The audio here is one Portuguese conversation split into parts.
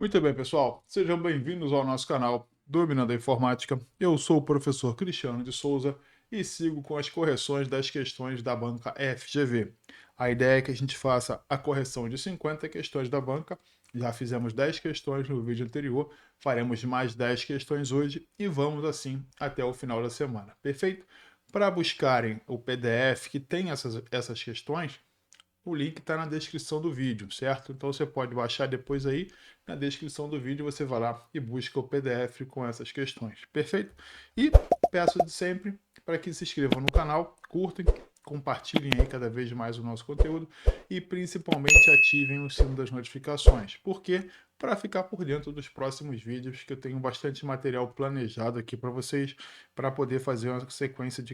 Muito bem, pessoal. Sejam bem-vindos ao nosso canal Dominando a Informática. Eu sou o professor Cristiano de Souza e sigo com as correções das questões da banca FGV. A ideia é que a gente faça a correção de 50 questões da banca. Já fizemos 10 questões no vídeo anterior, faremos mais 10 questões hoje e vamos assim até o final da semana. Perfeito? Para buscarem o PDF que tem essas questões, o link está na descrição do vídeo, certo? Então você pode baixar depois aí, na descrição do vídeo você vai lá e busca o PDF com essas questões, perfeito? E peço de sempre para que se inscrevam no canal, curtem, compartilhem aí cada vez mais o nosso conteúdo e principalmente ativem o sino das notificações. Por quê? Para ficar por dentro dos próximos vídeos, que eu tenho bastante material planejado aqui para vocês, para poder fazer uma sequência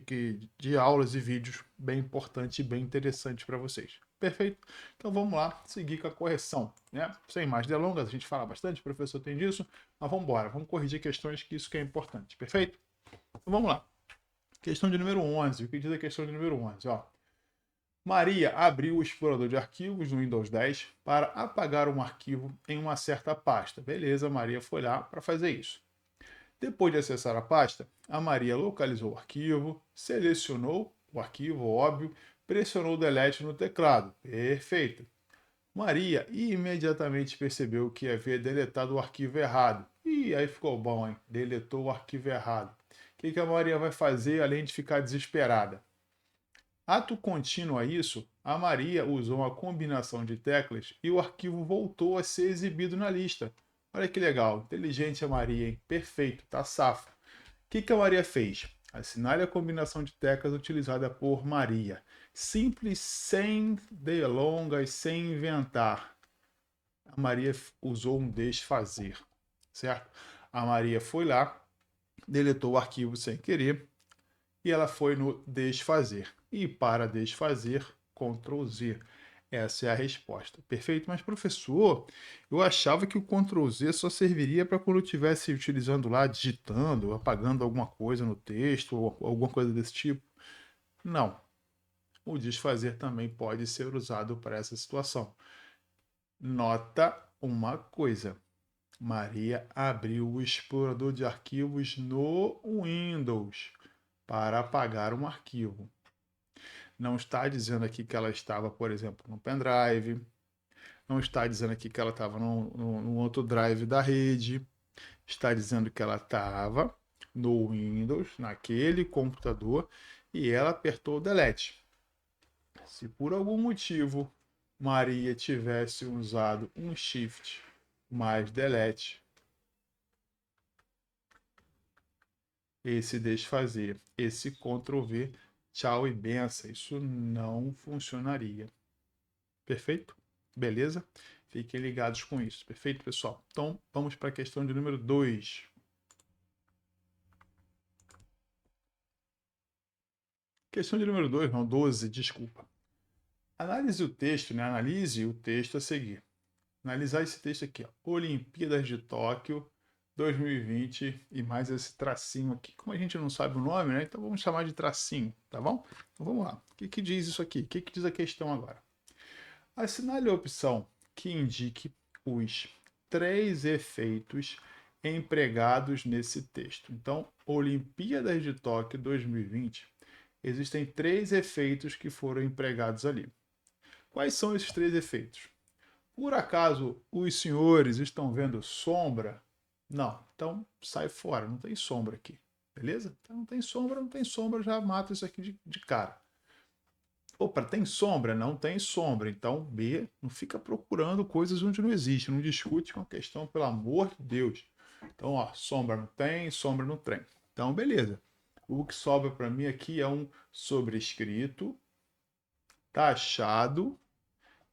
de aulas e vídeos bem importante e bem interessante para vocês. Perfeito? Então vamos lá, seguir com a correção, né? Sem mais delongas, a gente fala bastante, o professor tem disso, mas vamos embora, vamos corrigir questões que isso que é importante, perfeito? Então vamos lá. Questão de número 11, o que diz a questão de número 11, ó. Maria abriu o explorador de arquivos no Windows 10 para apagar um arquivo em uma certa pasta. Beleza, Maria foi lá para fazer isso. Depois de acessar a pasta, a Maria localizou o arquivo, selecionou o arquivo, óbvio, pressionou Delete no teclado. Perfeito. Maria imediatamente percebeu que havia deletado o arquivo errado. E aí ficou bom, hein? Deletou o arquivo errado. O que a Maria vai fazer além de ficar desesperada? Ato contínuo a isso, a Maria usou uma combinação de teclas e o arquivo voltou a ser exibido na lista. Olha que legal, inteligente a Maria, hein? Perfeito, tá safo. O que a Maria fez? Assinale a combinação de teclas utilizada por Maria. Simples, sem delongas, sem inventar. A Maria usou um desfazer, certo? A Maria foi lá, deletou o arquivo sem querer e ela foi no desfazer. E para desfazer, Ctrl Z. Essa é a resposta. Perfeito? Mas, professor, eu achava que o Ctrl Z só serviria para quando eu estivesse utilizando lá, digitando, apagando alguma coisa no texto ou alguma coisa desse tipo. Não. O desfazer também pode ser usado para essa situação. Nota uma coisa. Maria abriu o explorador de arquivos no Windows para apagar um arquivo. Não está dizendo aqui que ela estava, por exemplo, no pendrive. Não está dizendo aqui que ela estava num outro drive da rede. Está dizendo que ela estava no Windows, naquele computador, e ela apertou o delete. Se por algum motivo Maria tivesse usado um shift mais delete, esse desfazer, esse Ctrl V, tchau e benção, isso não funcionaria. Perfeito? Beleza? Fiquem ligados com isso. Perfeito, pessoal? Então, vamos para a questão de número 2. Questão de número 2, não, 12, desculpa. Analise o texto, né? Analise o texto a seguir. Analisar esse texto aqui, ó. Olimpíadas de Tóquio 2020 e mais esse tracinho aqui. Como a gente não sabe o nome, né? Então vamos chamar de tracinho, tá bom? Então vamos lá. O que diz isso aqui? O que diz a questão agora? Assinale a opção que indique os 3 efeitos empregados nesse texto. Então, Olimpíadas de Tóquio 2020, existem 3 efeitos que foram empregados ali. Quais são esses 3 efeitos? Por acaso os senhores estão vendo sombra? Não, então sai fora, não tem sombra aqui. Beleza? Então não tem sombra, já mata isso aqui de cara. Opa, tem sombra? Não tem sombra. Então, B, não fica procurando coisas onde não existe. Não discute com a questão, pelo amor de Deus. Então, ó, sombra não tem, sombra não tem. Então, beleza. O que sobra para mim aqui é um sobrescrito, taxado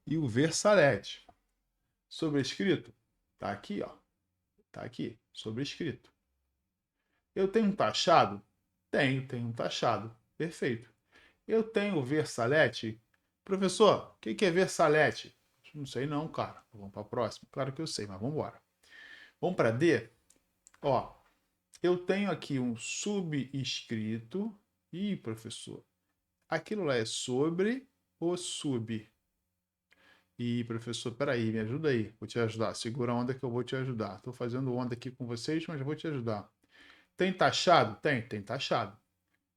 e o versalete. Sobrescrito, tá aqui, ó. Tá aqui, sobrescrito. Eu tenho um taxado? Tenho um taxado. Perfeito. Eu tenho versalete? Professor, o que é versalete? Não sei não, cara. Vamos para a próxima. Claro que eu sei, mas vamos embora. Vamos para D? Ó, eu tenho aqui um subscrito. Ih, professor, aquilo lá é sobre ou sub? Ih, professor, peraí, me ajuda aí. Vou te ajudar. Segura a onda que eu vou te ajudar. Estou fazendo onda aqui com vocês, mas eu vou te ajudar. Tem taxado? Tem taxado.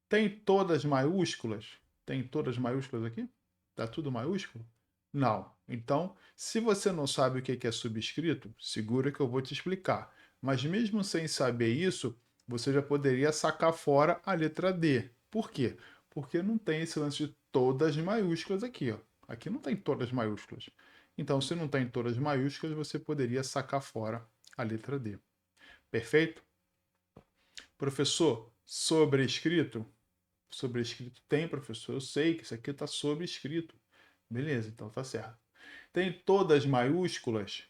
Tem todas maiúsculas? Tem todas maiúsculas aqui? Tá tudo maiúsculo? Não. Então, se você não sabe o que é subscrito, segura que eu vou te explicar. Mas mesmo sem saber isso, você já poderia sacar fora a letra D. Por quê? Porque não tem esse lance de todas maiúsculas aqui, ó. Aqui não tem todas maiúsculas. Então, se não tem todas maiúsculas, você poderia sacar fora a letra D. Perfeito? Professor, sobrescrito? Sobrescrito tem, professor. Eu sei que isso aqui está sobrescrito. Beleza, então tá certo. Tem todas maiúsculas?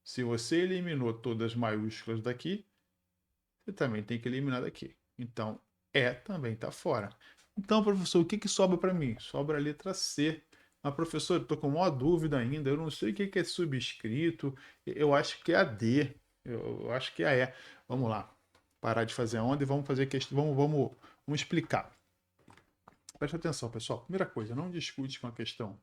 Se você eliminou todas maiúsculas daqui, você também tem que eliminar daqui. Então, também está fora. Então, professor, o que, que sobra para mim? Sobra a letra C. Mas, professor, eu estou com maior dúvida ainda. Eu não sei o que, que é subscrito. Eu acho que é a D. Eu acho que é a E. Vamos lá. Parar de fazer a onda e vamos fazer questão. Vamos explicar. Preste atenção, pessoal. Primeira coisa, não discute com a questão.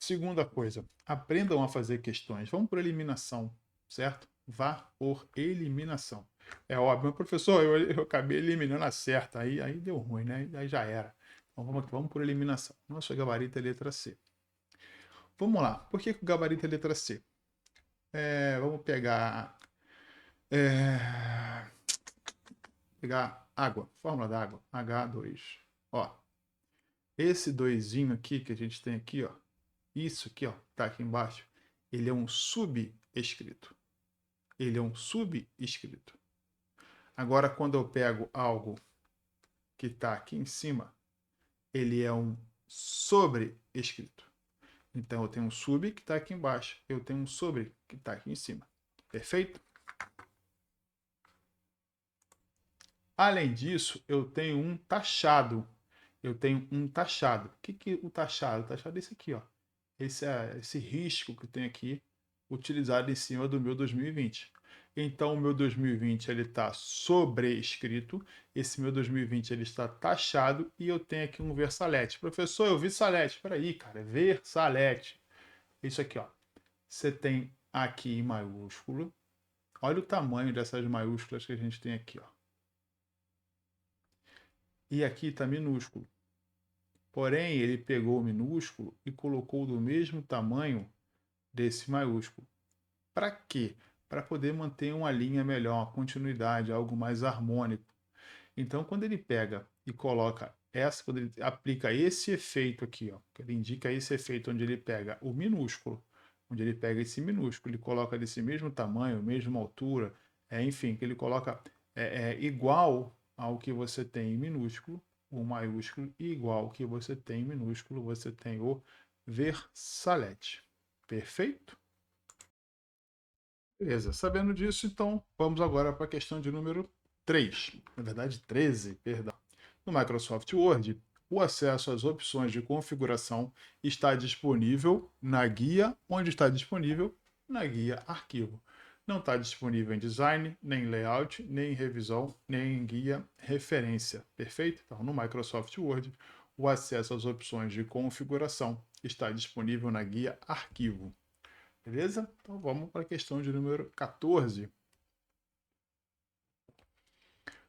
Segunda coisa, aprendam a fazer questões. Vamos por eliminação, certo? Vá por eliminação. É óbvio, professor, eu acabei eliminando a certa, aí deu ruim, né? Aí já era. Então vamos por eliminação. Nosso gabarito é letra C. Vamos lá. Por que o gabarito é letra C? Vamos pegar água, fórmula da água, H2. Ó, esse doisinho aqui que a gente tem aqui, ó, isso aqui, ó, tá aqui embaixo, ele é um subescrito. Ele é um subescrito. Agora, quando eu pego algo que está aqui em cima, ele é um sobrescrito. Então, eu tenho um sub que está aqui embaixo, eu tenho um sobre que está aqui em cima. Perfeito? Além disso, eu tenho um taxado. Eu tenho um taxado. O que é o taxado? O taxado é esse aqui, ó. Esse risco que tem aqui utilizado em cima do meu 2020. Então, o meu 2020 ele está sobrescrito, esse meu 2020 ele está taxado e eu tenho aqui um versalete. Professor, eu vi salete. Espera aí, cara, versalete. Isso aqui, ó. Você tem aqui em maiúsculo. Olha o tamanho dessas maiúsculas que a gente tem aqui, ó. E aqui está minúsculo. Porém, ele pegou o minúsculo e colocou do mesmo tamanho desse maiúsculo. Para quê? Para poder manter uma linha melhor, uma continuidade, algo mais harmônico. Então, quando ele pega e coloca essa, quando ele aplica esse efeito aqui, ó, que ele indica esse efeito onde ele pega o minúsculo, onde ele pega esse minúsculo, ele coloca desse mesmo tamanho, mesma altura, enfim, que ele coloca igual ao que você tem em minúsculo, o maiúsculo, e igual ao que você tem em minúsculo, você tem o versalete. Perfeito? Beleza, sabendo disso, então vamos agora para a questão de número 3, na verdade 13, perdão. No Microsoft Word, o acesso às opções de configuração está disponível na guia, onde está disponível na guia arquivo. Não está disponível em design, nem em layout, nem em revisão, nem em guia referência. Perfeito? Então, no Microsoft Word, o acesso às opções de configuração está disponível na guia arquivo. Beleza? Então vamos para a questão de número 14.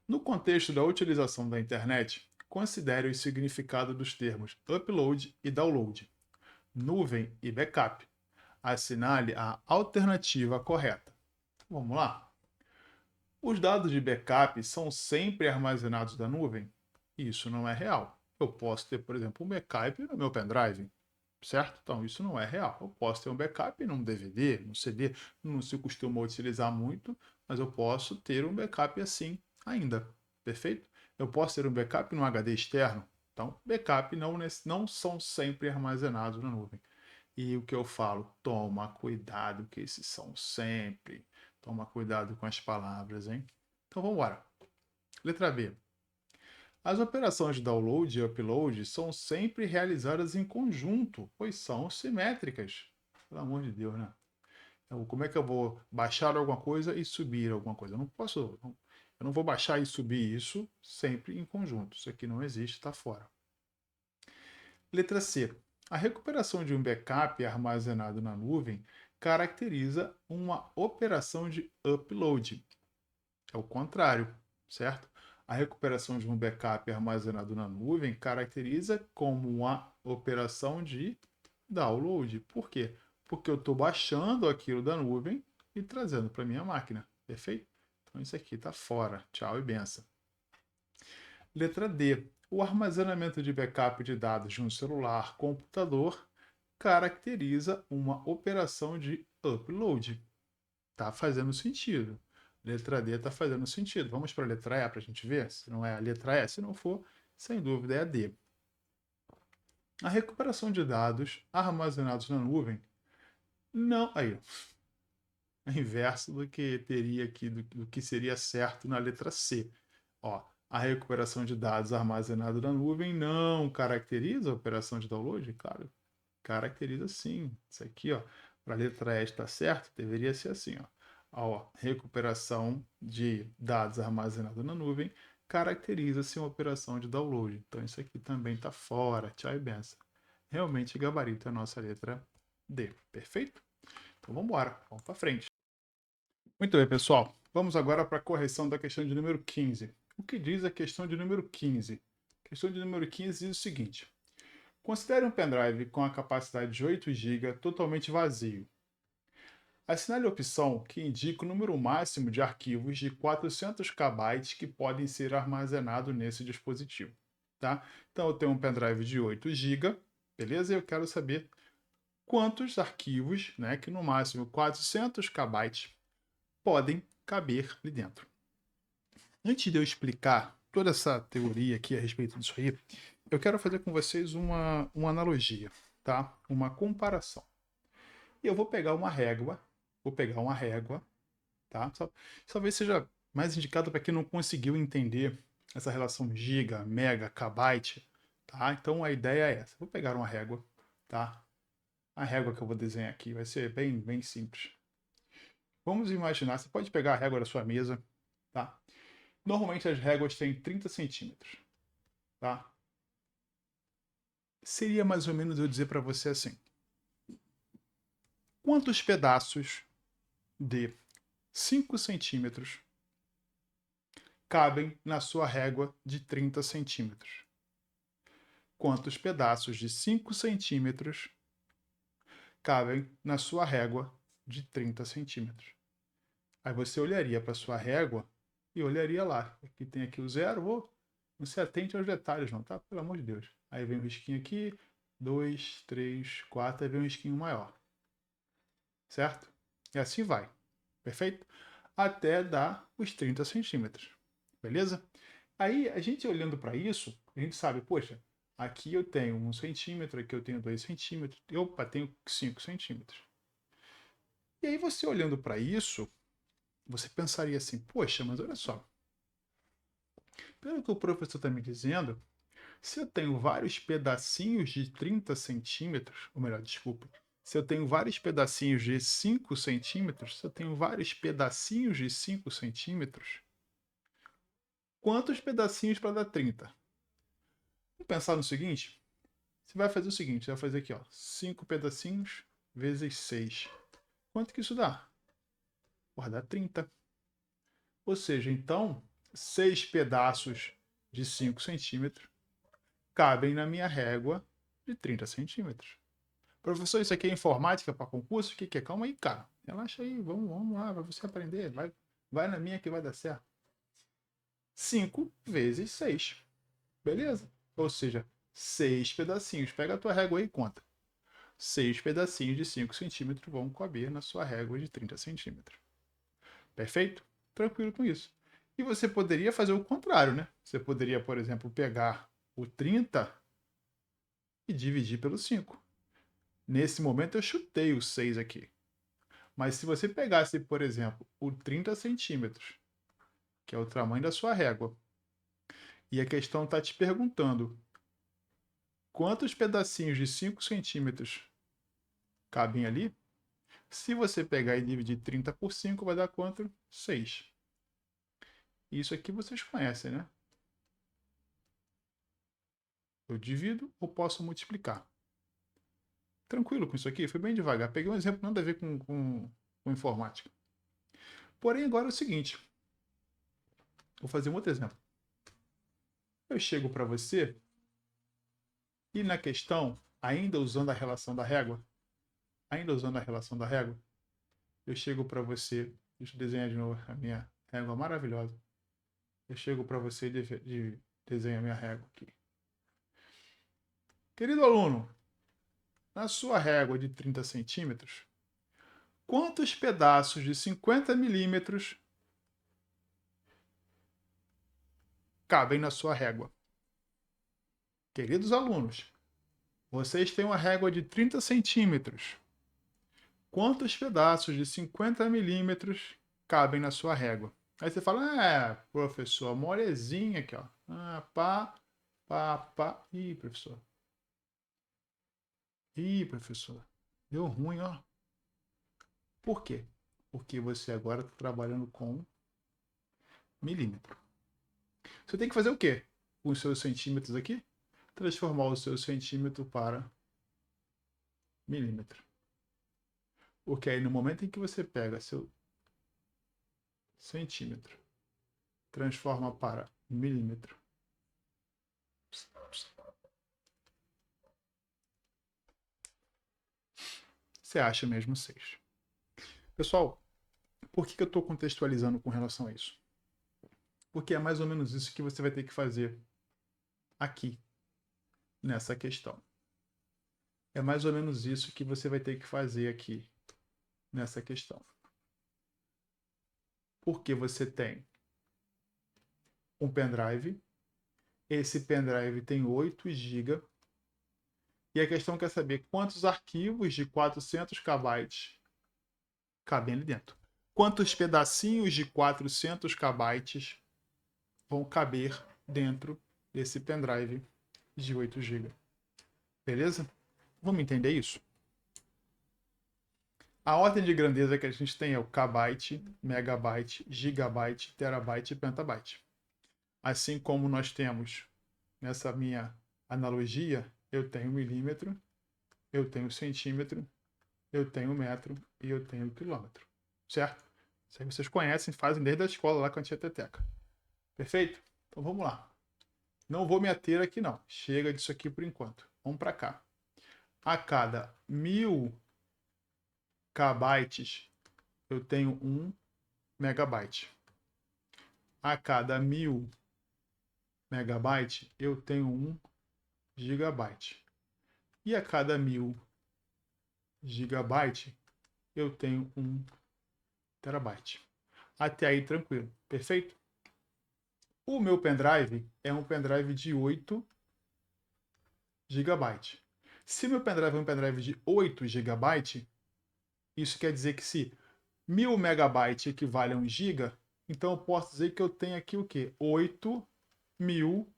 No contexto da utilização da internet, considere o significado dos termos upload e download, nuvem e backup. Assinale a alternativa correta. Vamos lá? Os dados de backup são sempre armazenados na nuvem? Isso não é real. Eu posso ter, por exemplo, um backup no meu pendrive, certo? Então, isso não é real. Eu posso ter um backup num DVD, num CD, não se costuma utilizar muito, mas eu posso ter um backup assim ainda, perfeito? Eu posso ter um backup no HD externo, então backup não são sempre armazenados na nuvem. E o que eu falo, toma cuidado que esses são sempre. Toma cuidado com as palavras, hein? Então vamos embora. Letra B. As operações de download e upload são sempre realizadas em conjunto, pois são simétricas. Pelo amor de Deus, né? Então, como é que eu vou baixar alguma coisa e subir alguma coisa? Eu não vou baixar e subir isso sempre em conjunto. Isso aqui não existe, está fora. Letra C. A recuperação de um backup armazenado na nuvem caracteriza uma operação de upload. É o contrário, certo? A recuperação de um backup armazenado na nuvem caracteriza como uma operação de download. Por quê? Porque eu estou baixando aquilo da nuvem e trazendo para minha máquina. Perfeito? Então isso aqui está fora. Tchau e benção. Letra D. O armazenamento de backup de dados de um celular, computador, caracteriza uma operação de upload. Tá fazendo sentido. Letra D está fazendo sentido. Vamos para a letra E para a gente ver se não é a letra E. Se não for, sem dúvida é a D. A recuperação de dados armazenados na nuvem não. Aí, é o inverso do que teria aqui, do que seria certo na letra C. Ó, a recuperação de dados armazenados na nuvem não caracteriza a operação de download? Claro, caracteriza sim. Isso aqui, ó, para a letra E está certo, deveria ser assim, ó. Ó, recuperação de dados armazenados na nuvem caracteriza-se uma operação de download. Então isso aqui também está fora. Tchau e benção. Realmente gabarito é a nossa letra D. Perfeito? Então vamos embora, vamos para frente. Muito bem, pessoal. Vamos agora para a correção da questão de número 15. O que diz a questão de número 15? A questão de número 15 diz o seguinte: considere um pendrive com a capacidade de 8 GB totalmente vazio. Assinale a opção que indica o número máximo de arquivos de 400 KB que podem ser armazenados nesse dispositivo. Tá? Então, eu tenho um pendrive de 8 GB, beleza? E eu quero saber quantos arquivos, né, que no máximo 400 KB, podem caber ali dentro. Antes de eu explicar toda essa teoria aqui a respeito disso aí, eu quero fazer com vocês uma analogia, tá? Uma comparação. E eu vou pegar uma régua, tá? Talvez seja mais indicado para quem não conseguiu entender essa relação giga, mega, kbyte, tá? Então a ideia é essa. Vou pegar uma régua, tá? A régua que eu vou desenhar aqui vai ser bem simples. Vamos imaginar, você pode pegar a régua da sua mesa, tá? Normalmente as réguas têm 30 centímetros, tá? Seria mais ou menos eu dizer para você assim: quantos pedaços de 5 centímetros cabem na sua régua de 30 centímetros? Quantos pedaços de 5 centímetros cabem na sua régua de 30 centímetros? Aí você olharia para a sua régua e olharia lá. Aqui tem aqui o zero. Não se atente aos detalhes não, tá? Pelo amor de Deus. Aí vem um risquinho aqui, 2, 3, 4, aí vem um risquinho maior. Certo? E assim vai. Perfeito? Até dar os 30 centímetros. Beleza? Aí, a gente olhando para isso, a gente sabe, poxa, aqui eu tenho 1 centímetro, aqui eu tenho 2 centímetros, e opa, tenho 5 centímetros. E aí você olhando para isso, você pensaria assim, poxa, mas olha só, pelo que o professor está me dizendo, se eu tenho vários pedacinhos de 30 centímetros, ou melhor, desculpa, se eu tenho vários pedacinhos de 5 centímetros, se eu tenho vários pedacinhos de 5 centímetros, quantos pedacinhos para dar 30? Vamos pensar no seguinte, você vai fazer o seguinte, você vai fazer aqui, ó, 5 pedacinhos vezes 6. Quanto que isso dá? Vai dar 30. Ou seja, então, 6 pedaços de 5 centímetros cabem na minha régua de 30 centímetros. Professor, isso aqui é informática para concurso? O que é? Calma aí, cara. Relaxa aí, vamos lá, para você aprender. Vai na minha que vai dar certo. 5 vezes 6. Beleza? Ou seja, 6 pedacinhos. Pega a tua régua aí e conta. 6 pedacinhos de 5 centímetros vão caber na sua régua de 30 centímetros. Perfeito? Tranquilo com isso. E você poderia fazer o contrário, né? Você poderia, por exemplo, pegar o 30 e dividir pelo 5. Nesse momento eu chutei o 6 aqui. Mas se você pegasse, por exemplo, o 30 centímetros, que é o tamanho da sua régua, e a questão está te perguntando quantos pedacinhos de 5 centímetros cabem ali, se você pegar e dividir 30 por 5, vai dar quanto? 6. Isso aqui vocês conhecem, né? Eu divido ou posso multiplicar. Tranquilo com isso aqui? Foi bem devagar. Peguei um exemplo nada a ver com informática. Porém, agora é o seguinte. Vou fazer um outro exemplo. Eu chego para você e na questão, ainda usando a relação da régua, eu chego para você, deixa eu desenhar de novo a minha régua maravilhosa. Eu chego para você e desenho a minha régua aqui. Querido aluno, na sua régua de 30 centímetros, quantos pedaços de 50 milímetros cabem na sua régua? Queridos alunos, vocês têm uma régua de 30 centímetros. Quantos pedaços de 50 milímetros cabem na sua régua? Aí você fala, professor, molezinha aqui, ó. Pá, pá, pá. Ih, professor. Ih, professor. Deu ruim, ó. Por quê? Porque você agora está trabalhando com milímetro. Você tem que fazer o quê? Com os seus centímetros aqui? Transformar o seu centímetro para milímetro. Porque aí no momento em que você pega seu centímetro, transforma para milímetro, você acha mesmo 6. Pessoal, por que eu estou contextualizando com relação a isso? Porque é mais ou menos isso que você vai ter que fazer aqui, nessa questão. É mais ou menos isso que você vai ter que fazer aqui, nessa questão. Porque você tem um pendrive, esse pendrive tem 8 GB, e a questão quer saber quantos arquivos de 400 KB cabem ali dentro. Quantos pedacinhos de 400 KB vão caber dentro desse pendrive de 8 GB. Beleza? Vamos entender isso? A ordem de grandeza que a gente tem é o kbyte, megabyte, gigabyte, terabyte e pentabyte. Assim como nós temos nessa minha analogia, eu tenho milímetro, eu tenho centímetro, eu tenho metro e eu tenho quilômetro. Certo? Isso aí vocês conhecem, fazem desde a escola lá com a tia Teteca. Perfeito? Então vamos lá. Não vou me ater aqui não. Chega disso aqui por enquanto. Vamos para cá. A cada 1000 kbytes eu tenho 1 megabyte. A cada 1000 megabyte eu tenho 1 gigabyte. E a cada 1000 gigabyte eu tenho 1 terabyte. Até aí tranquilo, perfeito? O meu pendrive é um pendrive de 8 GB. Se meu pendrive é um pendrive de 8 GB, isso quer dizer que se 1000 megabytes equivale a 1 GB, então eu posso dizer que eu tenho aqui o quê? 8000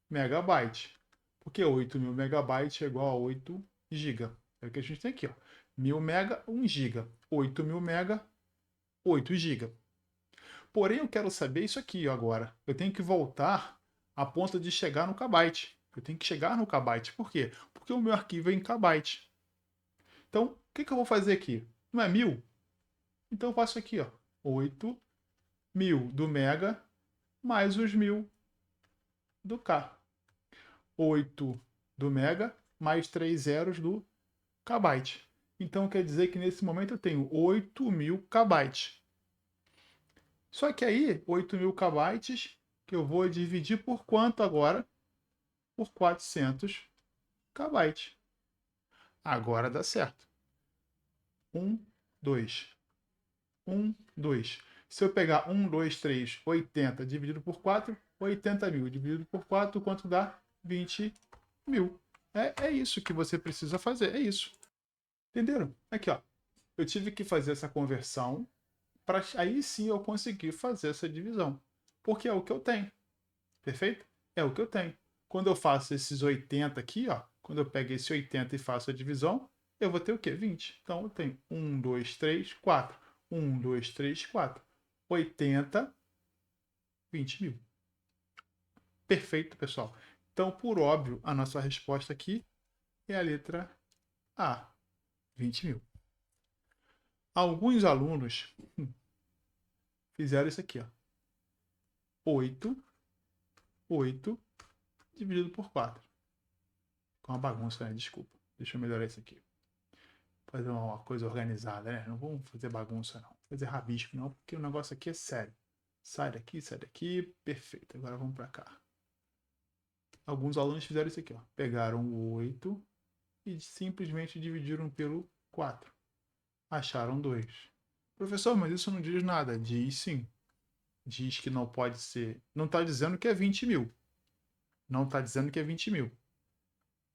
megabytes. Porque 8000 megabytes é igual a 8 GB. É o que a gente tem aqui, ó. 1000 mega, 1 GB. 8000 mega, 8 GB. Porém, eu quero saber isso aqui agora. Eu tenho que voltar a ponto de chegar no kbyte. Eu tenho que chegar no kbyte. Por quê? Porque o meu arquivo é em kbyte. Então, o que eu vou fazer aqui? Não é 1000? Então eu faço aqui, ó. 8000 do mega mais os 1000 do K. 8 do mega mais 3 zeros do kbyte. Então quer dizer que nesse momento eu tenho 8000 kbytes. Só que aí, 8000 kbytes, que eu vou dividir por quanto agora? Por 400 kbytes. Agora dá certo. 1, 2. 1, 2. Se eu pegar 1, 2, 3, 80 dividido por 4, 80 mil dividido por 4, quanto dá? 20 mil. É isso que você precisa fazer, é isso. Entenderam? Aqui, ó. Eu tive que fazer essa conversão para aí sim eu conseguir fazer essa divisão. Porque é o que eu tenho. Perfeito? É o que eu tenho. Quando eu faço esses 80 aqui, ó, quando eu pego esse 80 e faço a divisão, eu vou ter o quê? 20. Então eu tenho 1, 2, 3, 4. 1, 2, 3, 4. 80, 20 mil. Perfeito, pessoal. Então, por óbvio, a nossa resposta aqui é a letra a 20 mil. Alguns alunos fizeram isso aqui, ó. 8 dividido por 4. Com uma bagunça, né? Desculpa. Deixa eu melhorar isso aqui. Fazer uma coisa organizada, né? Não vamos fazer bagunça, não. Fazer rabisco, não, porque o negócio aqui é sério. Sai daqui, sai daqui. Perfeito. Agora vamos para cá. Alguns alunos fizeram isso aqui, ó. Pegaram o 8 e simplesmente dividiram pelo 4. Acharam 2. Professor, mas isso não diz nada. Diz sim. Diz que não pode ser. Não está dizendo que é 20 mil. Não está dizendo que é 20 mil.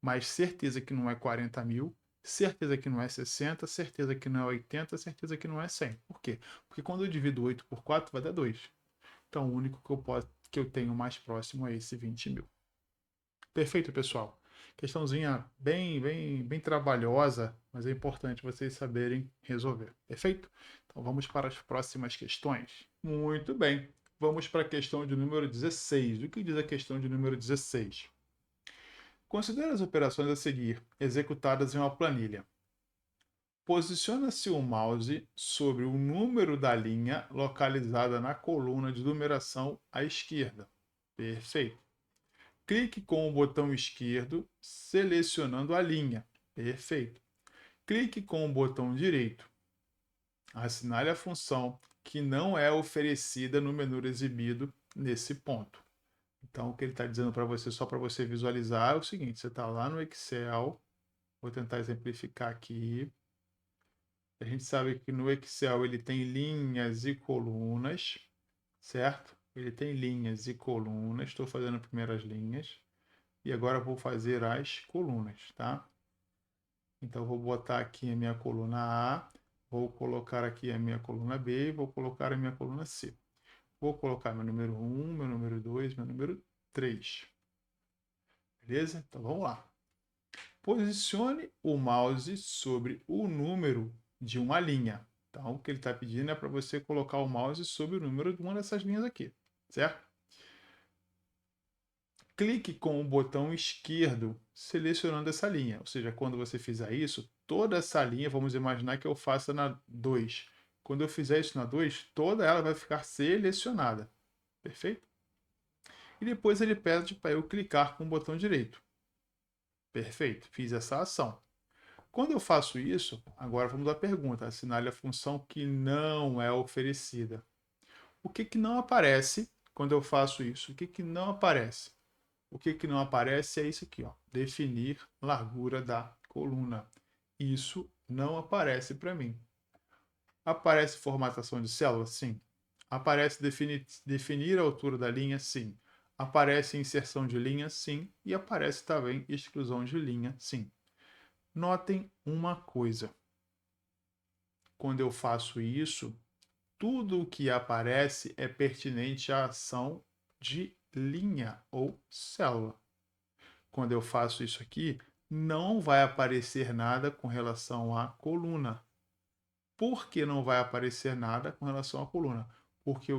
Mas certeza que não é 40 mil. Certeza que não é 60. Certeza que não é 80. Certeza que não é 100. Por quê? Porque quando eu divido 8 por 4 vai dar 2. Então o único que eu tenho mais próximo é esse 20 mil. Perfeito, pessoal. Questãozinha bem trabalhosa, mas é importante vocês saberem resolver. Perfeito? Então vamos para as próximas questões. Muito bem. Vamos para a questão de número 16. O que diz a questão de número 16? Considere as operações a seguir, executadas em uma planilha. Posiciona-se o mouse sobre o número da linha localizada na coluna de numeração à esquerda. Perfeito. Clique com o botão esquerdo, selecionando a linha. Perfeito. Clique com o botão direito. Assinale a função que não é oferecida no menu exibido nesse ponto. Então, o que ele está dizendo para você, só para você visualizar, é o seguinte: você está lá no Excel, vou tentar exemplificar aqui. A gente sabe que no Excel ele tem linhas e colunas, certo? Ele tem linhas e colunas. Estou fazendo primeiras linhas. E agora vou fazer as colunas, tá? Então, vou botar aqui a minha coluna A, vou colocar aqui a minha coluna B, vou colocar a minha coluna C. Vou colocar meu número 1, meu número 2, meu número 3. Beleza? Então, vamos lá. Posicione o mouse sobre o número de uma linha. Então, o que ele está pedindo é para você colocar o mouse sobre o número de uma dessas linhas aqui, certo? Clique com o botão esquerdo selecionando essa linha. Ou seja, quando você fizer isso, toda essa linha, vamos imaginar que eu faça na 2. Quando eu fizer isso na 2, toda ela vai ficar selecionada. Perfeito? E depois ele pede para eu clicar com o botão direito. Perfeito, fiz essa ação. Quando eu faço isso, agora vamos à pergunta. Assinale a função que não é oferecida. O que não aparece quando eu faço isso? O que não aparece? O que não aparece é isso aqui, ó. Definir largura da coluna. Isso não aparece para mim. Aparece formatação de célula? Sim. Aparece definir a altura da linha? Sim. Aparece inserção de linha? Sim. E aparece também exclusão de linha? Sim. Notem uma coisa. Quando eu faço isso, tudo o que aparece é pertinente à ação de linha ou célula. Quando eu faço isso aqui, não vai aparecer nada com relação à coluna. Por que não vai aparecer nada com relação à coluna? Porque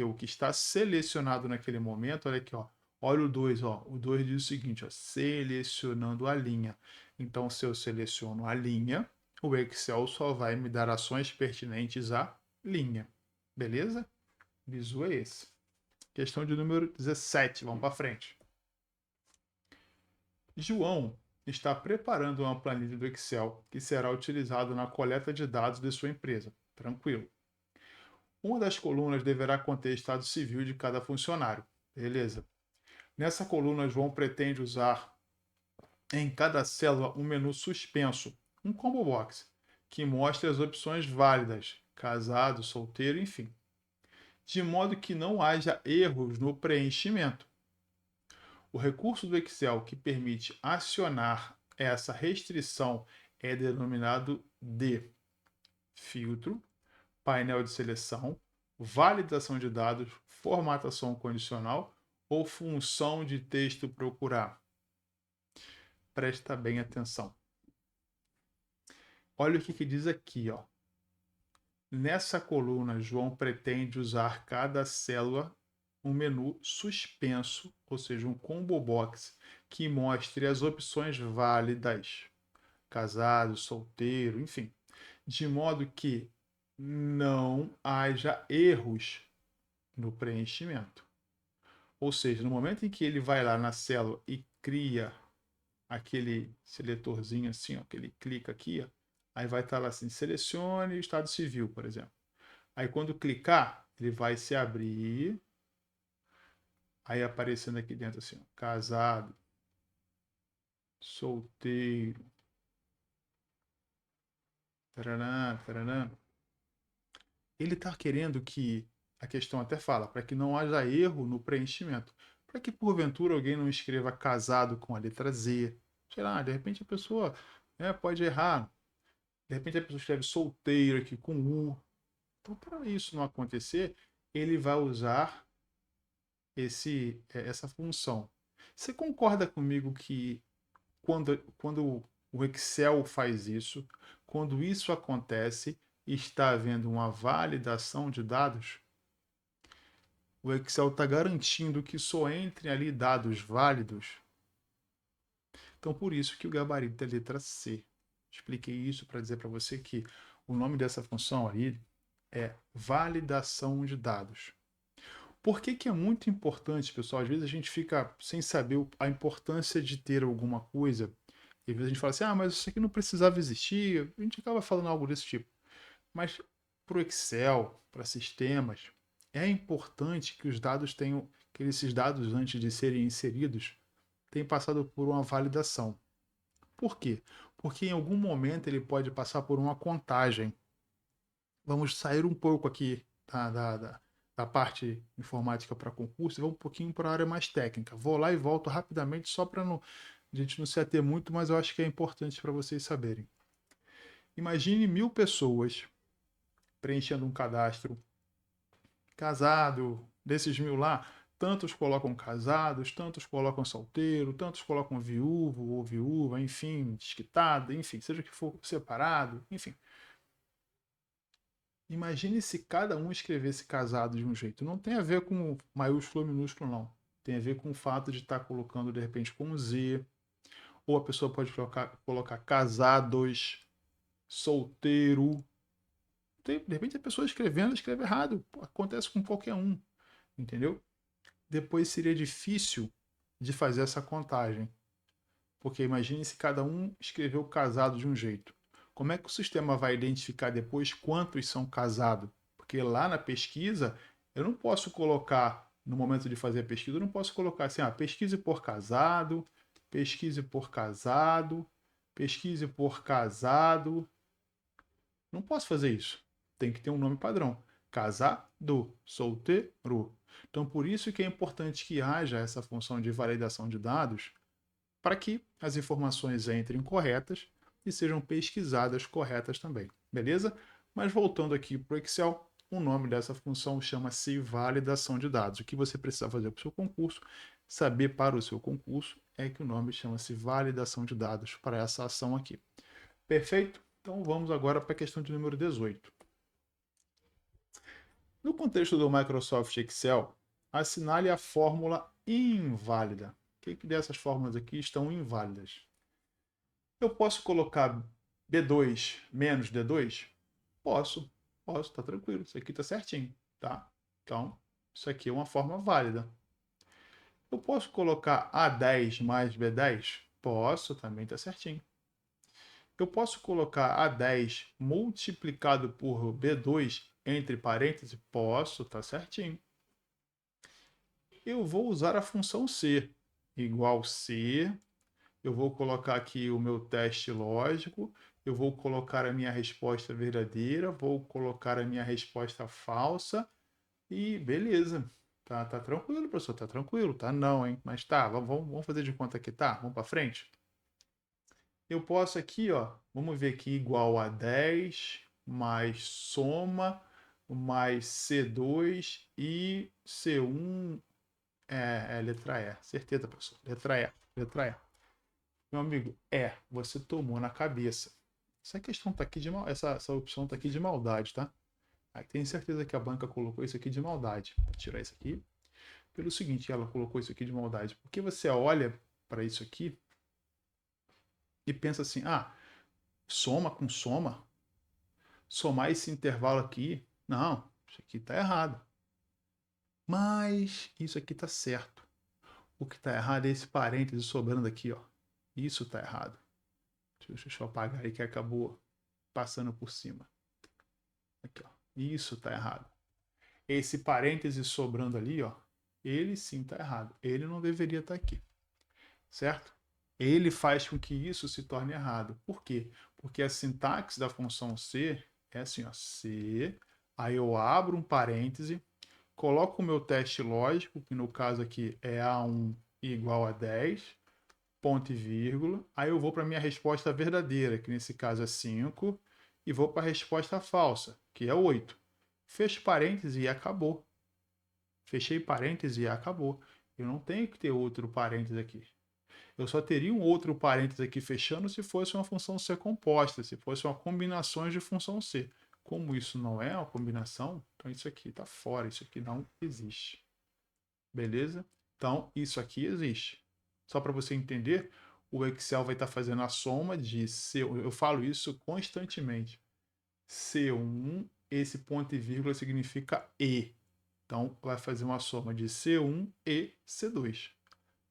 o que está selecionado naquele momento, olha aqui, ó. Olha o 2, ó. O 2 diz o seguinte, ó, selecionando a linha. Então, se eu seleciono a linha, o Excel só vai me dar ações pertinentes à linha. Beleza? Bizu é esse. Questão de número 17. Vamos para frente. João está preparando uma planilha do Excel que será utilizada na coleta de dados de sua empresa. Tranquilo. Uma das colunas deverá conter estado civil de cada funcionário. Beleza. Nessa coluna, João pretende usar em cada célula um menu suspenso, um combo box, que mostre as opções válidas, casado, solteiro, enfim, de modo que não haja erros no preenchimento. O recurso do Excel que permite acionar essa restrição é denominado de filtro, painel de seleção, validação de dados, formatação condicional ou função de texto procurar. Presta bem atenção. Olha o que diz aqui, ó. Nessa coluna, João pretende usar cada célula um menu suspenso, ou seja, um combo box, que mostre as opções válidas. casado, solteiro, enfim, de modo que não haja erros no preenchimento. Ou seja, no momento em que ele vai lá na célula e cria aquele seletorzinho assim, ó, que ele clica aqui, ó, aí vai estar lá assim, selecione o estado civil, por exemplo. Aí quando clicar, ele vai se abrir, aí aparecendo aqui dentro assim, ó, casado, solteiro, taranã, taranã. Ele está querendo que, a questão até fala, para que não haja erro no preenchimento. Para que porventura alguém não escreva casado com a letra Z. Sei lá, de repente a pessoa, né, pode errar. De repente a pessoa escreve solteiro aqui com U. Então, para isso não acontecer, ele vai usar essa função. Você concorda comigo que quando o Excel faz isso, quando isso acontece, está havendo uma validação de dados? O Excel está garantindo que só entrem ali dados válidos. Então, por isso que o gabarito é letra C. Expliquei isso para dizer para você que o nome dessa função ali é validação de dados. Por que que é muito importante, pessoal? Às vezes a gente fica sem saber a importância de ter alguma coisa. E às vezes a gente fala assim, ah, mas isso aqui não precisava existir. A gente acaba falando algo desse tipo. Mas para o Excel, para sistemas, é importante que os dados tenham, que esses dados, antes de serem inseridos, tenham passado por uma validação. Por quê? Porque em algum momento ele pode passar por uma contagem. Vamos sair um pouco aqui da parte informática para concurso e vamos um pouquinho para a área mais técnica. Vou lá e volto rapidamente, só para a gente não se ater muito, mas eu acho que é importante para vocês saberem. Imagine 1.000 pessoas preenchendo um cadastro casado, desses 1.000 lá, tantos colocam casados, tantos colocam solteiro, tantos colocam viúvo ou viúva, enfim, desquitado, enfim, seja que for separado, enfim. Imagine se cada um escrevesse casado de um jeito. Não tem a ver com maiúsculo ou minúsculo, não. Tem a ver com o fato de estar colocando, de repente, com Z, ou a pessoa pode colocar casados, solteiro. De repente a pessoa escrevendo escreve errado. Acontece com qualquer um, entendeu? Depois seria difícil de fazer essa contagem. Porque imagine se cada um escreveu casado de um jeito. Como é que o sistema vai identificar depois quantos são casados? Porque lá na pesquisa, eu não posso colocar, no momento de fazer a pesquisa, eu não posso colocar assim, ah, pesquise por casado, pesquise por casado, pesquise por casado. Não posso fazer isso. Tem que ter um nome padrão. Casado, solteiro. Então, por isso que é importante que haja essa função de validação de dados para que as informações entrem corretas e sejam pesquisadas corretas também. Beleza? Mas voltando aqui para o Excel, o nome dessa função chama-se validação de dados. O que você precisa fazer para o seu concurso, saber para o seu concurso, é que o nome chama-se validação de dados para essa ação aqui. Perfeito? Então vamos agora para a questão de número 18. No contexto do Microsoft Excel, assinale a fórmula inválida. O que dessas fórmulas aqui estão inválidas? Eu posso colocar B2 menos D2? Posso, tá tranquilo. Isso aqui tá certinho, tá? Então, isso aqui é uma forma válida. Eu posso colocar A10 mais B10? Posso, também tá certinho. Eu posso colocar A10 multiplicado por B2 entre parênteses? Posso, tá certinho. Eu vou usar a função C, igual C. Eu vou colocar aqui o meu teste lógico, eu vou colocar a minha resposta verdadeira, vou colocar a minha resposta falsa e beleza. Tá tranquilo, professor, tá tranquilo, tá não, hein? Mas tá, vamos fazer de conta que tá, vamos para frente. Eu posso aqui, ó, vamos ver aqui, igual a 10 mais soma mais C2 e C1 é letra E. Certeza, professor. Letra E. Letra E. Meu amigo, você tomou na cabeça. Essa questão tá aqui de mal, essa opção tá aqui de maldade, tá? Aí tenho certeza que a banca colocou isso aqui de maldade. Vou tirar isso aqui. Pelo seguinte, ela colocou isso aqui de maldade. Porque você olha para isso aqui e pensa assim: ah, Soma com soma. Somar esse intervalo aqui. Não, isso aqui está errado. Mas isso aqui está certo. O que está errado é esse parêntese sobrando aqui, ó. Isso está errado. Deixa eu apagar aí que acabou passando por cima. Aqui, ó. Isso está errado. Esse parêntese sobrando ali, ó, ele sim está errado. Ele não deveria estar aqui, certo? Ele faz com que isso se torne errado. Por quê? Porque a sintaxe da função C é assim, ó, C, aí eu abro um parêntese, coloco o meu teste lógico, que no caso aqui é A1 igual a 10, ponto e vírgula, aí eu vou para a minha resposta verdadeira, que nesse caso é 5, e vou para a resposta falsa, que é 8. Fecho parêntese e acabou. Fechei parêntese e acabou. Eu não tenho que ter outro parêntese aqui. Eu só teria um outro parêntese aqui fechando se fosse uma função C composta, se fosse uma combinação de função C. Como isso não é uma combinação, então isso aqui está fora, isso aqui não existe. Beleza? Então, isso aqui existe. Só para você entender, o Excel vai estar fazendo a soma de C. Eu falo isso constantemente. C1, esse ponto e vírgula significa E. Então, vai fazer uma soma de C1 e C2.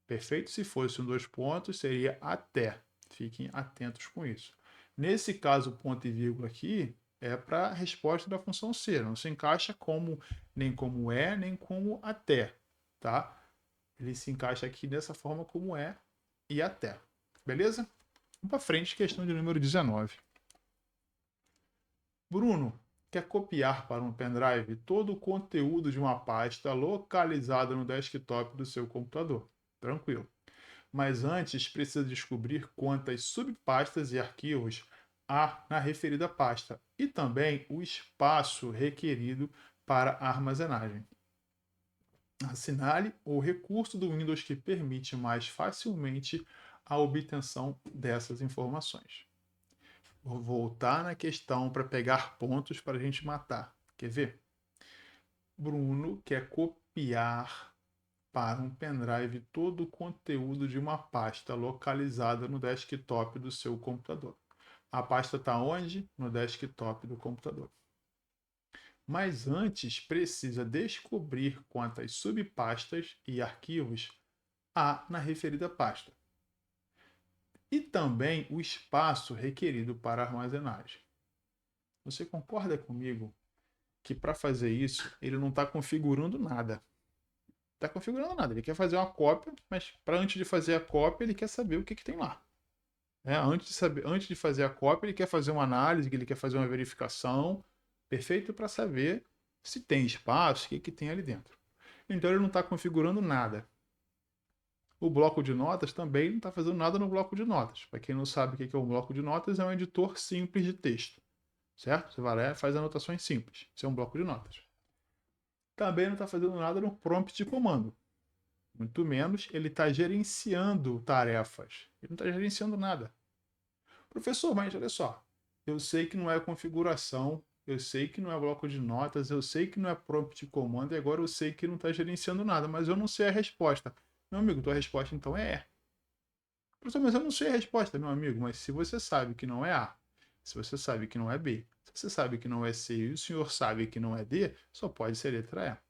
Perfeito? Se fosse um dois pontos, seria até. Fiquem atentos com isso. Nesse caso, o ponto e vírgula aqui é para a resposta da função C. Não se encaixa como nem como é, nem como até. Tá? Ele se encaixa aqui dessa forma como é e até. Beleza? Vamos para frente, questão de número 19. Bruno quer copiar para um pendrive todo o conteúdo de uma pasta localizada no desktop do seu computador. Tranquilo. Mas antes precisa descobrir quantas subpastas e arquivos há na referida pasta e também o espaço requerido para a armazenagem. Assinale o recurso do Windows que permite mais facilmente a obtenção dessas informações. Vou voltar na questão para pegar pontos para a gente matar. Quer ver? Bruno quer copiar para um pendrive todo o conteúdo de uma pasta localizada no desktop do seu computador. A pasta está onde? No desktop do computador. Mas antes precisa descobrir quantas subpastas e arquivos há na referida pasta. E também o espaço requerido para armazenagem. Você concorda comigo que para fazer isso ele não está configurando nada? Está configurando nada. Ele quer fazer uma cópia, mas para antes de fazer a cópia ele quer saber o que tem lá. Antes de fazer a cópia ele quer fazer uma análise, ele quer fazer uma verificação, perfeito, para saber se tem espaço, o que tem ali dentro. Então ele não está configurando nada. O bloco de notas também não está fazendo nada no bloco de notas. Para quem não sabe o que é um bloco de notas, é um editor simples de texto. Certo? Você vai lá e faz anotações simples. Isso é um bloco de notas. Também não está fazendo nada no prompt de comando. Muito menos ele está gerenciando tarefas. Ele não está gerenciando nada. Professor, mas olha só. Eu sei que não é configuração, eu sei que não é bloco de notas, eu sei que não é prompt de comando e agora eu sei que não está gerenciando nada, mas eu não sei a resposta. Meu amigo, tua resposta então é E. Professor, mas eu não sei a resposta, meu amigo, mas se você sabe que não é A, se você sabe que não é B, se você sabe que não é C e o senhor sabe que não é D, só pode ser letra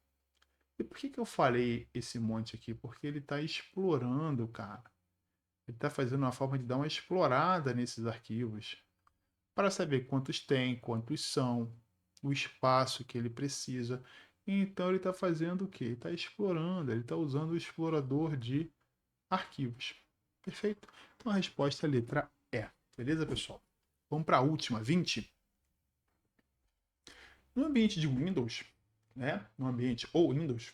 E. E por que eu falei esse monte aqui? Porque ele está explorando, cara. Ele está fazendo uma forma de dar uma explorada nesses arquivos para saber quantos tem, quantos são, o espaço que ele precisa. Então ele está fazendo o quê? Ele está explorando, ele está usando o explorador de arquivos. Perfeito? Então a resposta é a letra E. Beleza, pessoal? Vamos para a última, 20. No ambiente de Windows, né? No ambiente ou Windows,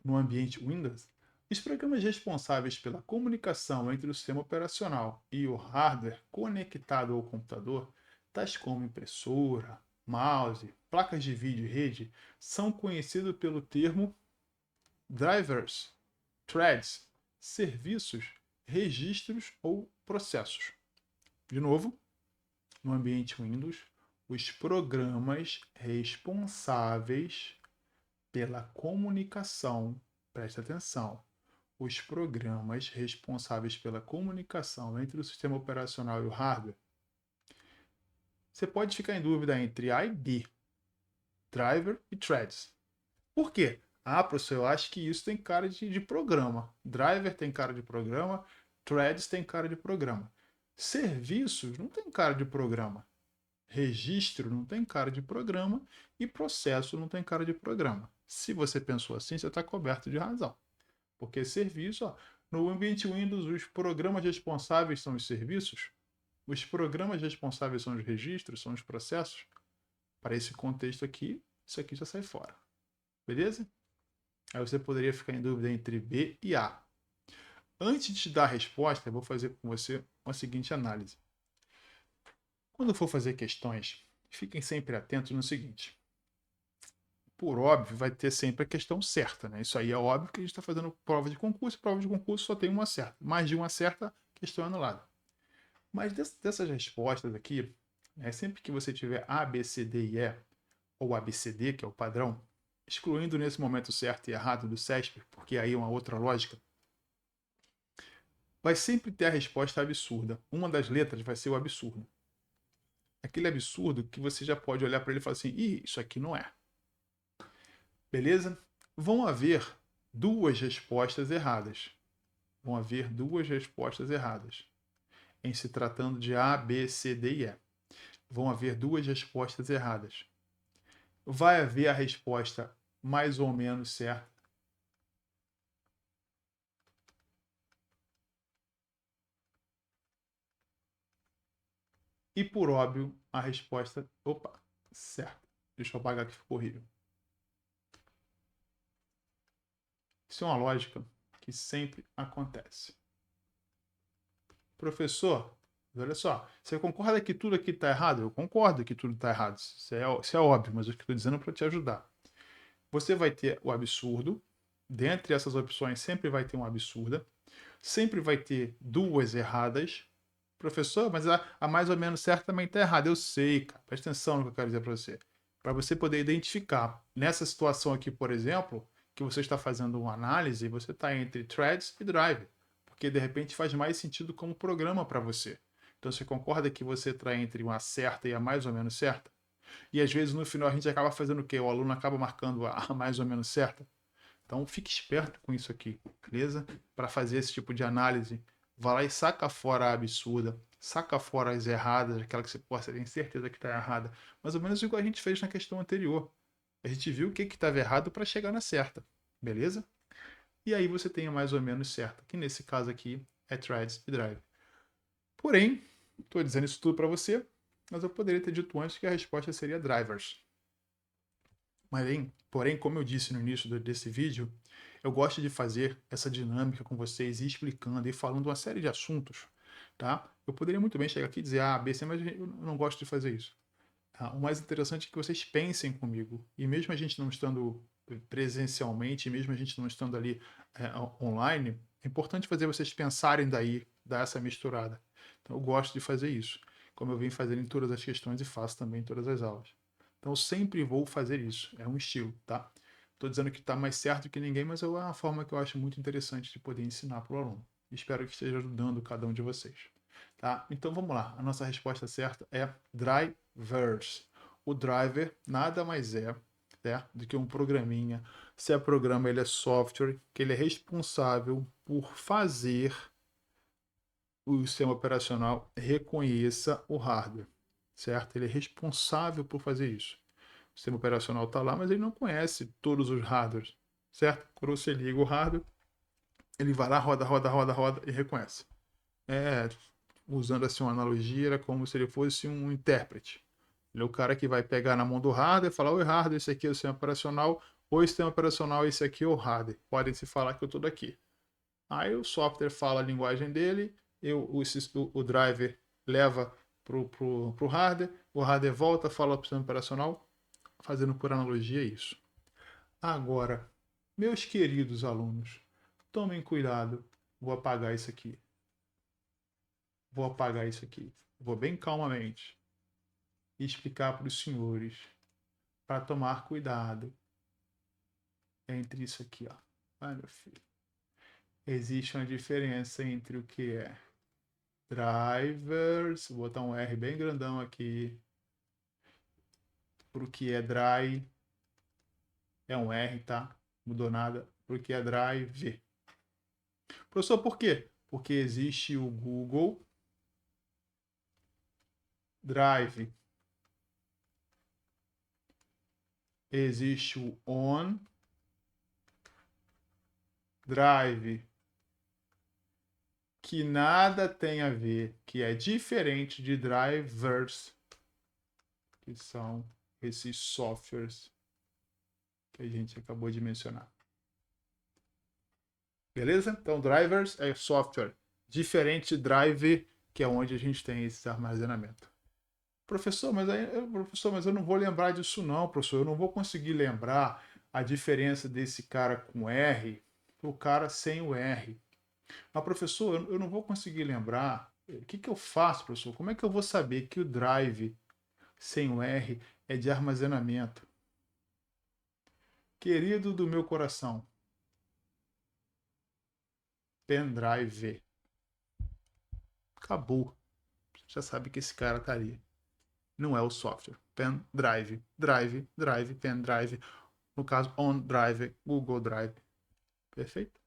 no ambiente Windows, os programas responsáveis pela comunicação entre o sistema operacional e o hardware conectado ao computador, tais como impressora, mouse, placas de vídeo e rede, são conhecidos pelo termo drivers, threads, serviços, registros ou processos. De novo, no ambiente Windows, os programas responsáveis pela comunicação, presta atenção, os programas responsáveis pela comunicação entre o sistema operacional e o hardware você pode ficar em dúvida entre A e B, driver e threads. Por quê? Ah, professor, eu acho que isso tem cara de programa. Driver tem cara de programa, threads tem cara de programa. Serviços não tem cara de programa. Registro não tem cara de programa e processo não tem cara de programa. Se você pensou assim, você está coberto de razão. Porque serviço, ó, no ambiente Windows, os programas responsáveis são os serviços, os programas responsáveis são os registros, são os processos. Para esse contexto aqui, isso aqui já sai fora. Beleza? Aí você poderia ficar em dúvida entre B e A. Antes de te dar a resposta, eu vou fazer com você uma seguinte análise. Quando for fazer questões, fiquem sempre atentos no seguinte. Por óbvio, vai ter sempre a questão certa, né? Isso aí é óbvio que a gente está fazendo prova de concurso só tem uma certa. Mais de uma certa, questão anulada. Mas dessas respostas aqui, sempre que você tiver A, B, C, D e E, ou A, B, C, D, que é o padrão, excluindo nesse momento certo e errado do CESP, porque aí é uma outra lógica, vai sempre ter a resposta absurda. Uma das letras vai ser o absurdo. Aquele absurdo que você já pode olhar para ele e falar assim, ih, isso aqui não é. Beleza? Vão haver duas respostas erradas. Vão haver duas respostas erradas. Em se tratando de A, B, C, D e E. Vão haver duas respostas erradas. Vai haver a resposta mais ou menos certa. E por óbvio, a resposta, opa, certa. Deixa eu apagar que ficou horrível. Isso é uma lógica que sempre acontece. Professor, olha só, você concorda que tudo aqui está errado? Eu concordo que tudo está errado. Isso é óbvio, mas eu estou dizendo para te ajudar. Você vai ter o absurdo. Dentre essas opções, sempre vai ter uma absurda. Sempre vai ter duas erradas. Professor, mas a mais ou menos certa também está errada. Eu sei, cara. Presta atenção no que eu quero dizer para você. Para você poder identificar. Nessa situação aqui, por exemplo, que você está fazendo uma análise, você está entre threads e drive. Porque de repente faz mais sentido como programa para você. Então você concorda que você está entre uma certa e a mais ou menos certa? E às vezes no final a gente acaba fazendo o quê? O aluno acaba marcando a mais ou menos certa. Então fique esperto com isso aqui, beleza? Para fazer esse tipo de análise, vá lá e saca fora a absurda, saca fora as erradas, aquela que você possa ter certeza que está errada. Mais ou menos igual a gente fez na questão anterior. A gente viu o que estava errado para chegar na certa, beleza? E aí você tem a mais ou menos certa, que nesse caso aqui é threads e drive. Porém, estou dizendo isso tudo para você, mas eu poderia ter dito antes que a resposta seria drivers. Porém, como eu disse no início desse vídeo, eu gosto de fazer essa dinâmica com vocês, explicando e falando uma série de assuntos, tá? Eu poderia muito bem chegar aqui e dizer A, B, C, mas eu não gosto de fazer isso. Tá? O mais interessante é que vocês pensem comigo. E mesmo a gente não estando presencialmente, mesmo a gente não estando ali online, é importante fazer vocês pensarem daí, dar essa misturada. Então eu gosto de fazer isso, como eu venho fazendo em todas as questões e faço também em todas as aulas. Então eu sempre vou fazer isso, é um estilo, tá? Estou dizendo que está mais certo que ninguém, mas é uma forma que eu acho muito interessante de poder ensinar para o aluno. Espero que esteja ajudando cada um de vocês. Tá? Então vamos lá. A nossa resposta certa é drivers. O driver nada mais é, né, do que um programinha. Se é programa, ele é software, que ele é responsável por fazer o sistema operacional reconheça o hardware, certo? Ele é responsável por fazer isso. O sistema operacional está lá, mas ele não conhece todos os hardwares, certo? Quando você liga o hardware, ele vai lá, roda, roda, roda, roda e reconhece. É, usando assim uma analogia, era como se ele fosse um intérprete. Ele é o cara que vai pegar na mão do hardware e falar: oi, hardware, esse aqui é o sistema operacional, oi, sistema operacional, esse aqui é o hardware. Podem se falar que eu estou daqui. Aí o software fala a linguagem dele, o driver leva pro hardware, o hardware volta, fala para o sistema operacional, fazendo por analogia isso. Agora, meus queridos alunos, tomem cuidado. Vou apagar isso aqui. Vou apagar isso aqui. Vou bem calmamente explicar para os senhores para tomar cuidado entre isso aqui, ó. Ai, meu filho. Existe uma diferença entre o que é drivers, vou botar um R bem grandão aqui, para o que é drive, é um R, tá? Mudou nada, para o que é drive. Professor, por quê? Porque existe o Google Drive, existe o OneDrive, que nada tem a ver, que é diferente de drivers, que são esses softwares que a gente acabou de mencionar. Beleza? Então, drivers é software diferente de drive, que é onde a gente tem esse armazenamento. Professor, mas eu não vou lembrar disso não, professor. Eu não vou conseguir lembrar a diferença desse cara com R pro cara sem o R. Mas, professor, eu não vou conseguir lembrar. O que eu faço, professor? Como é que eu vou saber que o drive sem o R é de armazenamento? Querido do meu coração, pendrive. Acabou. Você já sabe que esse cara tá ali. Não é o software. Pendrive, drive, pendrive. No caso, OneDrive, Google Drive. Perfeito?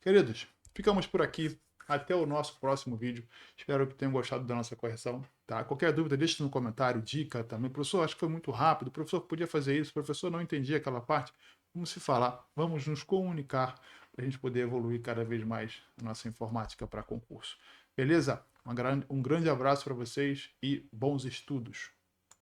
Queridos, ficamos por aqui. Até o nosso próximo vídeo. Espero que tenham gostado da nossa correção. Tá? Qualquer dúvida, deixe no comentário, dica também. Professor, acho que foi muito rápido. O professor podia fazer isso. O professor não entendia aquela parte. Vamos se falar, vamos nos comunicar para a gente poder evoluir cada vez mais a nossa informática para concurso. Beleza? Um grande abraço para vocês e bons estudos.